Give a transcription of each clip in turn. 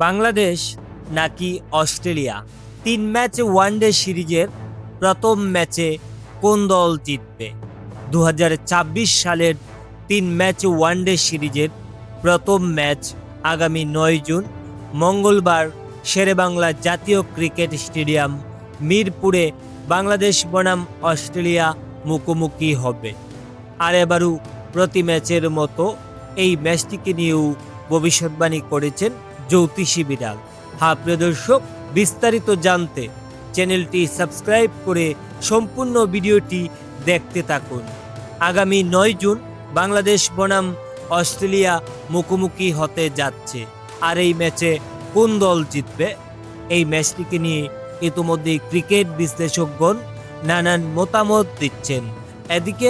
বাংলাদেশ নাকি Australia? ৩ match one day সিরিজের প্রথম ম্যাচে কোন দল জিতবে? ২০২৬ সালের ৩ ম্যাচ ওয়ানডে সিরিজের প্রথম ম্যাচ আগামী ৯ জুন মঙ্গলবার শেরেবাংলা জাতীয় ক্রিকেট স্টেডিয়াম মিরপুরে বাংলাদেশ বনাম অস্ট্রেলিয়া মুখোমুখি হবে। আর এবারও প্রতি ম্যাচের মতো এই ম্যাচটিকে নিয়েও ভবিষ্যৎবাণী করেছেন জ্যোতিষী বিড়াল। প্রিয় দর্শক, বিস্তারিত জানতে চ্যানেলটি সাবস্ক্রাইব করে সম্পূর্ণ ভিডিওটি দেখতে থাকুন। আগামী ৯ জুন বাংলাদেশ বনাম অস্ট্রেলিয়া মুখোমুখি হতে যাচ্ছে। আর এই ম্যাচে কোন দল জিতবে? এই ম্যাচটিকে নিয়ে ইতিমধ্যে ক্রিকেট বিশ্লেষকগণ নানান মতামত দিচ্ছেন। এদিকে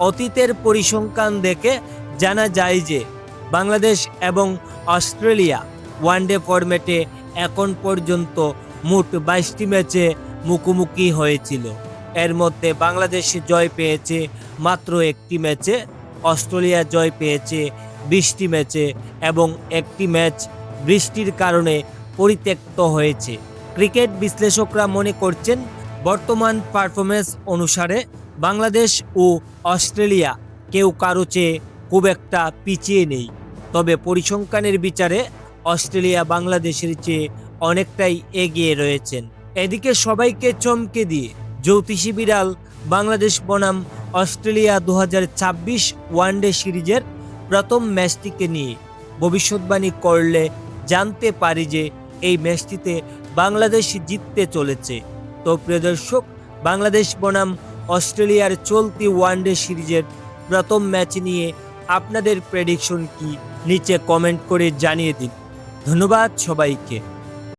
অতীতের পরিসংখ্যান দেখে জানা যায় যে বাংলাদেশ এবং অস্ট্রেলিয়া ওয়ানডে ফরম্যাটে এখন পর্যন্ত মোট 22টি ম্যাচে মুখোমুখি হয়েছিল। এর মধ্যে বাংলাদেশ জয় পেয়েছে মাত্র 1টি ম্যাচে, অস্ট্রেলিয়া জয় পেয়েছে 20টি ম্যাচে এবং একটি ম্যাচ বৃষ্টির কারণে পরিত্যক্ত হয়েছে। ক্রিকেট বিশ্লেষকরা মনে করছেন বর্তমান পারফরমেন্স অনুসারে বাংলাদেশ ও অস্ট্রেলিয়া কেউ কারো চেয়ে খুব একটা পিছিয়ে নেই। তবে পরিসংখ্যানের বিচারে অস্ট্রেলিয়া বাংলাদেশের চেয়ে অনেকটাই এগিয়ে রয়েছেন। এদিকে সবাইকে চমকে দিয়ে জ্যোতিষী বিড়াল বাংলাদেশ বনাম অস্ট্রেলিয়া ২০২৬ ওয়ানডে সিরিজের প্রথম ম্যাচটিকে নিয়ে ভবিষ্যৎবাণী করলে জানতে পারি যে এই ম্যাচটিতে বাংলাদেশ জিততে চলেছে। তো প্রিয় দর্শক, বাংলাদেশ বনাম অস্ট্রেলিয়ার চলতি ওয়ানডে সিরিজের প্রথম ম্যাচ নিয়ে আপনাদের প্রেডিকশন কি নিচে কমেন্ট করে জানিয়ে দিন। ধন্যবাদ সবাইকে।